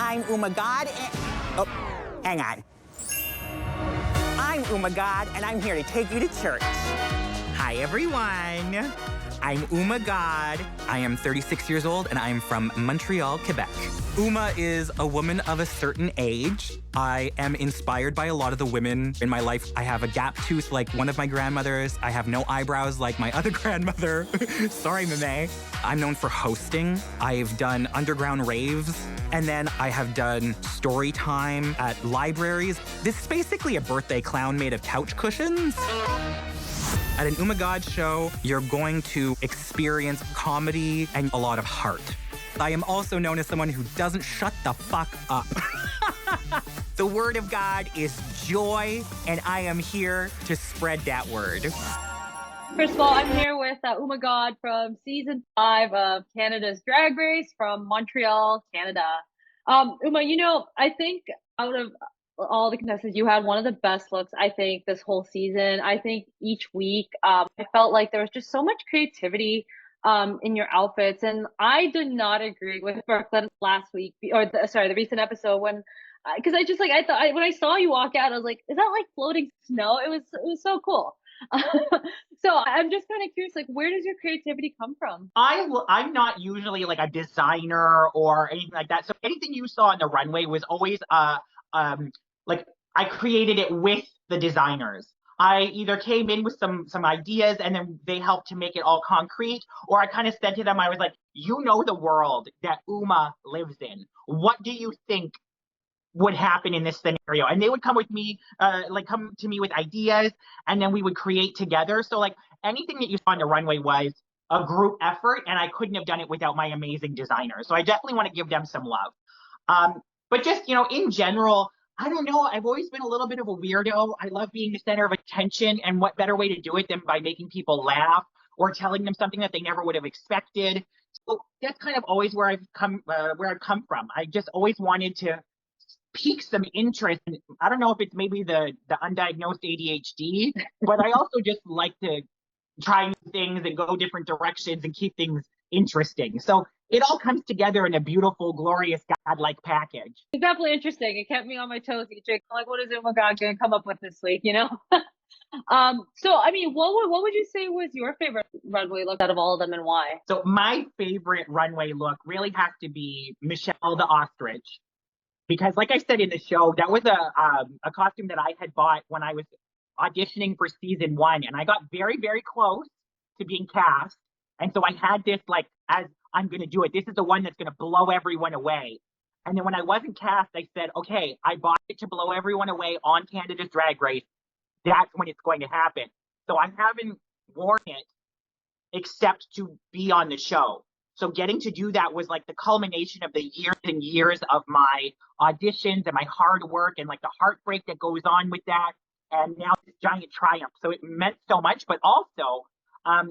I'm Uma Gahd. Oh, hang on. I'm Uma Gahd, and I'm here to take you to church. Hi, everyone. I'm Uma Gahd. I am 36 years old, and I'm from Montreal, Quebec. Uma is a woman of a certain age. I am inspired by a lot of the women in my life. I have a gap tooth like one of my grandmothers. I have no eyebrows like my other grandmother. Sorry, Mame. I'm known for hosting. I've done underground raves, and then I have done story time at libraries. This is basically a birthday clown made of couch cushions. At an Uma Gahd show, you're going to experience comedy and a lot of heart. I am also known as someone who doesn't shut the fuck up. The word of God is joy, and I am here to spread that word. First of all, I'm here with Uma Gahd from season 5 of Canada's Drag Race from Montreal, Canada. Uma, you know, I think out of all the contestants, you had one of the best looks, I think, this whole season. I think each week, I felt like there was just so much creativity in your outfits. And I did not agree with Brooklyn last week, or the recent episode when, because I thought when I saw you walk out, I was like, is that like floating snow? It was so cool. So I'm just kind of curious, like, where does your creativity come from? I'm not usually like a designer or anything like that. So anything you saw on the runway was always like I created it with the designers. I either came in with some ideas and then they helped to make it all concrete, or I kind of said to them, I was like, you know the world that Uma lives in. What do you think would happen in this scenario? And they would come with me, come to me with ideas, and then we would create together. So like anything that you saw on the runway was a group effort, and I couldn't have done it without my amazing designers. So I definitely want to give them some love. But just, you know, in general, I don't know. I've always been a little bit of a weirdo. I love being the center of attention, and what better way to do it than by making people laugh or telling them something that they never would have expected. So that's kind of always where I've come from. I just always wanted to pique some interest. I don't know if it's maybe the undiagnosed ADHD, but I also just like to try new things and go different directions and keep things interesting. So it all comes together in a beautiful, glorious, godlike package. It's definitely interesting. It kept me on my toes each week. Like, what is Uma Gahd going to come up with this week, you know? So, I mean, what would you say was your favorite runway look out of all of them, and why? So my favorite runway look really has to be Michelle the Ostrich. Because like I said in the show, that was a costume that I had bought when I was auditioning for season 1. And I got very, very close to being cast. And so I had this, like, as I'm going to do it, this is the one that's going to blow everyone away. And then when I wasn't cast, I said, okay, I bought it to blow everyone away on Canada's Drag Race. That's when it's going to happen. So I haven't worn it except to be on the show. So getting to do that was like the culmination of the years and years of my auditions and my hard work and like the heartbreak that goes on with that. And now this giant triumph. So it meant so much, but also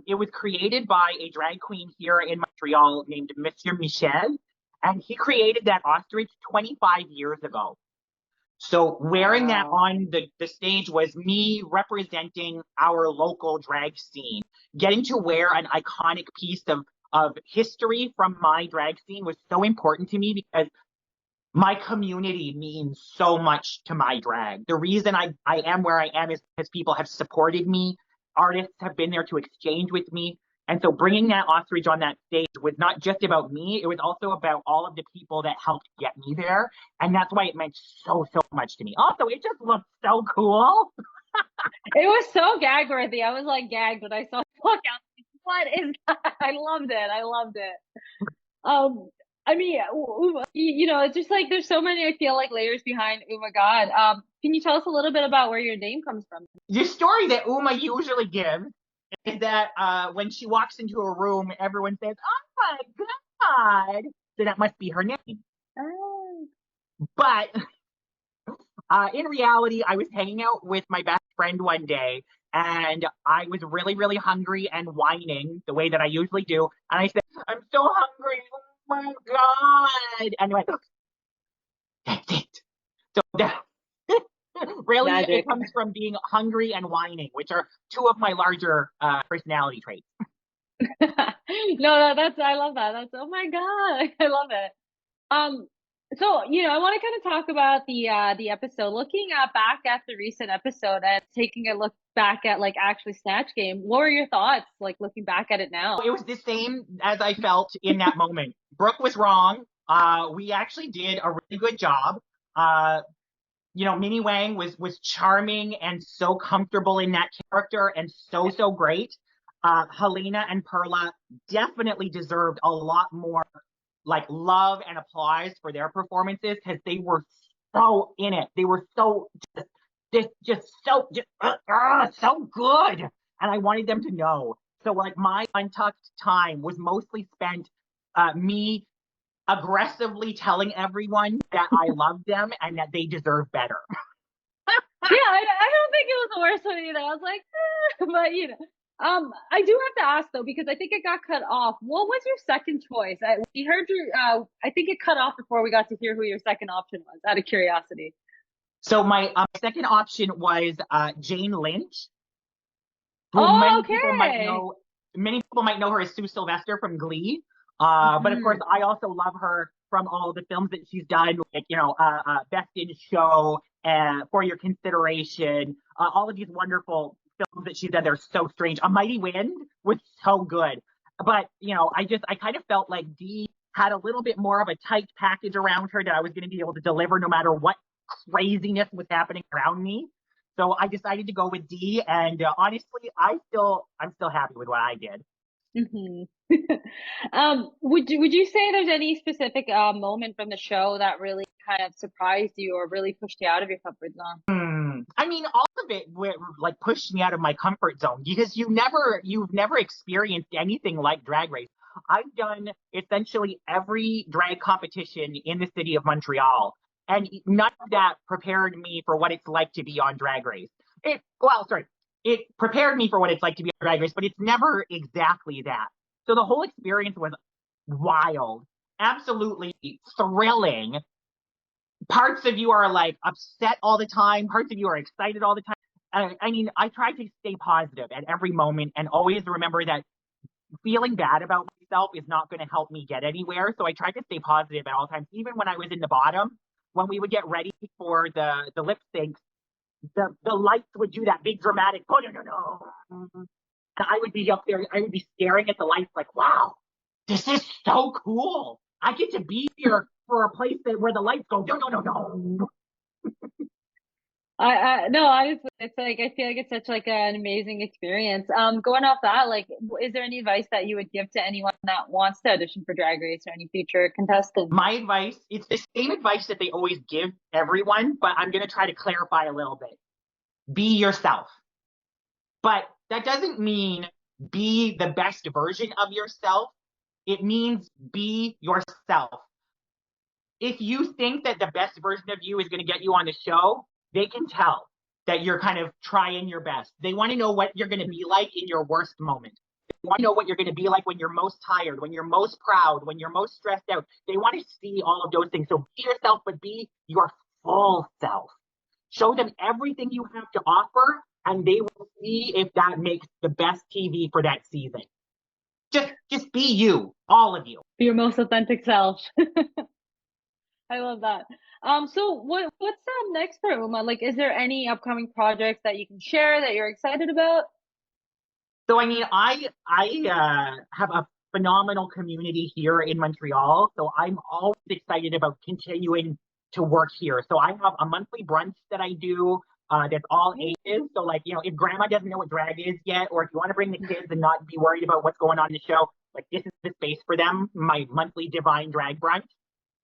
it was created by a drag queen here in Montreal named Monsieur Michel. And he created that ostrich 25 years ago. So wearing that on the stage was me representing our local drag scene. Getting to wear an iconic piece of history from my drag scene was so important to me because my community means so much to my drag. The reason I am where I am is because people have supported me. Artists have been there to exchange with me. And so bringing that ostrich on that stage was not just about me. It was also about all of the people that helped get me there. And that's why it meant so much to me. Also, it just looked so cool. It was so gag worthy. I was like gagged when I saw it walk out. What is that? I loved it. I mean, you know, it's just like there's so many, I feel like, layers behind Uma Gahd. Can you tell us a little bit about where your name comes from? The story that Uma usually gives is that when she walks into a room, everyone says, "Oh my God!" So that must be her name. Oh. But in reality, I was hanging out with my best friend one day, and I was really, really hungry and whining the way that I usually do. And I said, "I'm so hungry. Oh my God." And I went, "That's it." So that really, Magic. it comes from being hungry and whining, which are two of my larger personality traits. No, I love that. Oh my God, I love it. So, I want to kind of talk about the episode. Looking back at the recent episode and taking a look back at like actually Snatch Game, what were your thoughts like looking back at it now? It was the same as I felt in that moment. Brooke was wrong. We actually did a really good job. Uh, Minnie Wang was charming and so comfortable in that character and so great. Helena and Perla definitely deserved a lot more like love and applause for their performances because they were so in it. They were so so good, and I wanted them to know. So like my untucked time was mostly spent me aggressively telling everyone that I love them and that they deserve better. Yeah, I don't think it was the worst one either. I was like, but I do have to ask though because I think it got cut off. What was your second choice? We heard your. I think it cut off before we got to hear who your second option was. Out of curiosity. So my second option was Jane Lynch, who Oh, many people might okay. know. Many people might know her as Sue Sylvester from Glee. But of course, Mhm. I also love her from all the films that she's done, like Best in Show, For Your Consideration, all of these wonderful films that she's done. They're so strange. A Mighty Wind was so good, but I kind of felt like Dee had a little bit more of a tight package around her that I was going to be able to deliver no matter what craziness was happening around me. So I decided to go with Dee, and honestly, I'm still happy with what I did. Mhm. Would you say there's any specific moment from the show that really kind of surprised you or really pushed you out of your comfort zone? I mean, all of it like pushed me out of my comfort zone because you've never experienced anything like Drag Race. I've done essentially every drag competition in the city of Montreal, and none of that prepared me for what it's like to be on Drag Race. It prepared me for what it's like to be on Drag Race, but it's never exactly that. So the whole experience was wild, absolutely thrilling. Parts of you are like upset all the time. Parts of you are excited all the time. I mean, I try to stay positive at every moment and always remember that feeling bad about myself is not going to help me get anywhere. So I try to stay positive at all times. Even when I was in the bottom, when we would get ready for the lip syncs, the lights would do that big dramatic, oh, no, no, no. And I would be up there, I would be staring at the lights like, wow, this is so cool. I get to be here for a place where the lights go, no, no, no, no. I no, honestly, it's like I feel like it's such like an amazing experience. Going off that, like, is there any advice that you would give to anyone that wants to audition for Drag Race or any future contestants? My advice, it's the same advice that they always give everyone, but I'm going to try to clarify a little bit. Be yourself. But that doesn't mean be the best version of yourself. It means be yourself. If you think that the best version of you is going to get you on the show, they can tell that you're kind of trying your best. They want to know what you're going to be like in your worst moment. They want to know what you're going to be like when you're most tired, when you're most proud, when you're most stressed out. They want to see all of those things. So be yourself, but be your full self. Show them everything you have to offer, and they will see if that makes the best TV for that season. Just be you, all of you. Be your most authentic self. I love that. So what's next for Uma? Like, is there any upcoming projects that you can share that you're excited about? So I mean, I have a phenomenal community here in Montreal, so I'm always excited about continuing to work here. So I have a monthly brunch that I do that's all ages. So like, if grandma doesn't know what drag is yet, or if you want to bring the kids and not be worried about what's going on in the show, like this is the space for them, my monthly divine drag brunch.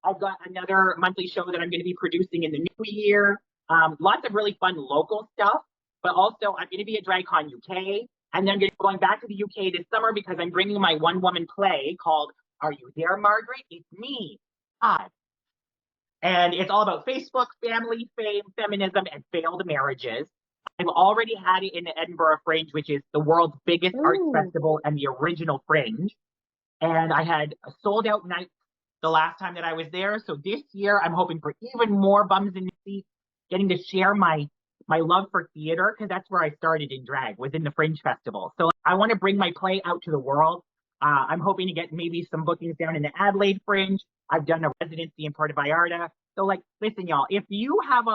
I've got another monthly show that I'm going to be producing in the new year. Lots of really fun local stuff, but also I'm going to be at DragCon UK. And then I'm going back to the UK this summer because I'm bringing my one-woman play called Are You There, Margaret? It's me. Hi. And it's all about Facebook, family, fame, feminism, and failed marriages. I've already had it in the Edinburgh Fringe, which is the world's biggest arts Ooh. festival and the original Fringe. And I had a sold out night the last time that I was there. So this year, I'm hoping for even more bums in the seats, getting to share my love for theater because that's where I started in drag, was in the Fringe Festival. So I want to bring my play out to the world. I'm hoping to get maybe some bookings down in the Adelaide Fringe. I've done a residency in Puerto Vallarta. So like, listen, y'all, if you have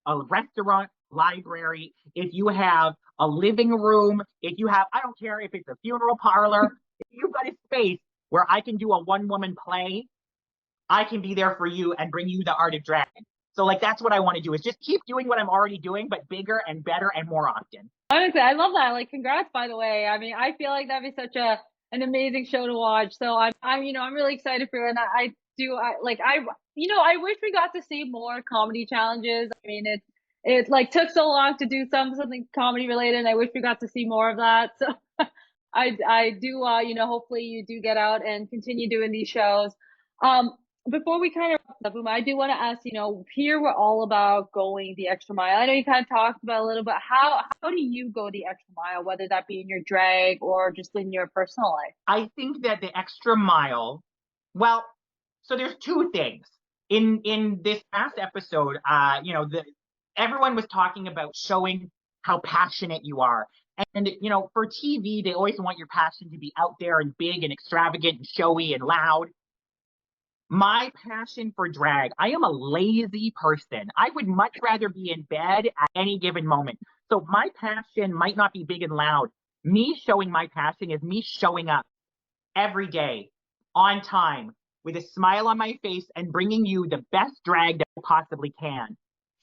a restaurant, library, if you have a living room, if you have, I don't care if it's a funeral parlor, if you've got a space where I can do a one-woman play, I can be there for you and bring you the art of drag. So like, that's what I want to do, is just keep doing what I'm already doing, but bigger and better and more often. Honestly, I love that. Like, congrats, by the way. I mean, I feel like that'd be such an amazing show to watch. So I'm really excited for you. And I wish we got to see more comedy challenges. I mean, it's like took so long to do something comedy related, and I wish we got to see more of that. So I do, hopefully you do get out and continue doing these shows. Before we kind of wrap up, Uma, I do want to ask, here we're all about going the extra mile. I know you kind of talked about a little bit. How do you go the extra mile, whether that be in your drag or just in your personal life? I think that the extra mile, well, so there's two things. In this past episode, everyone was talking about showing how passionate you are. And, for TV, they always want your passion to be out there and big and extravagant and showy and loud. My passion for drag, I am a lazy person. I would much rather be in bed at any given moment. So my passion might not be big and loud. Me showing my passion is me showing up every day on time with a smile on my face and bringing you the best drag that I possibly can.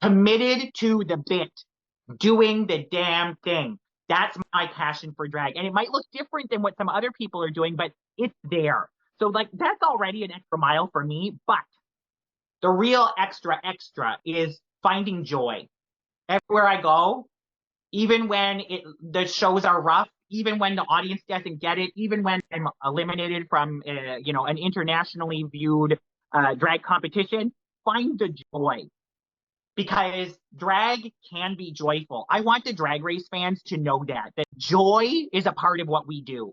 Committed to the bit, doing the damn thing. That's my passion for drag. And it might look different than what some other people are doing, but it's there. So like, that's already an extra mile for me, but the real extra is finding joy. Everywhere I go, even when the shows are rough, even when the audience doesn't get it, even when I'm eliminated from, an internationally viewed drag competition, find the joy. Because drag can be joyful. I want the Drag Race fans to know that joy is a part of what we do.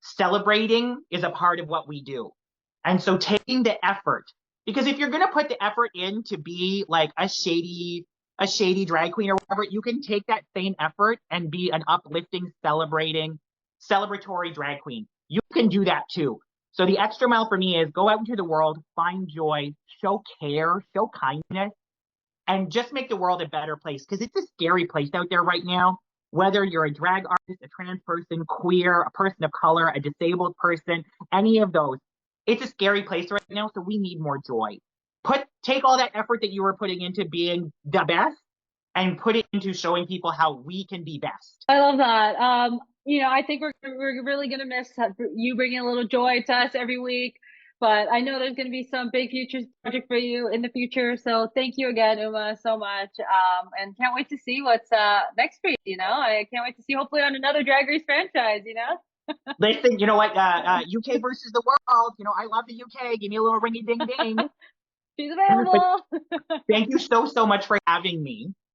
Celebrating is a part of what we do. And so taking the effort, because if you're going to put the effort in to be like a shady drag queen or whatever, you can take that same effort and be an uplifting, celebratory drag queen. You can do that too. So the extra mile for me is go out into the world, find joy, show care, show kindness, and just make the world a better place. Because it's a scary place out there right now. Whether you're a drag artist, a trans person, queer, a person of color, a disabled person, any of those, it's a scary place right now. So we need more joy. Take all that effort that you were putting into being the best and put it into showing people how we can be best. I love that. I think we're really gonna miss you bringing a little joy to us every week. But I know there's going to be some big future project for you in the future. So thank you again, Uma, so much. And can't wait to see what's next for you. I can't wait to see, hopefully, on another Drag Race franchise. Listen, you know what? UK versus the world. I love the UK. Give me a little ringy ding ding. She's available. Thank you so much for having me.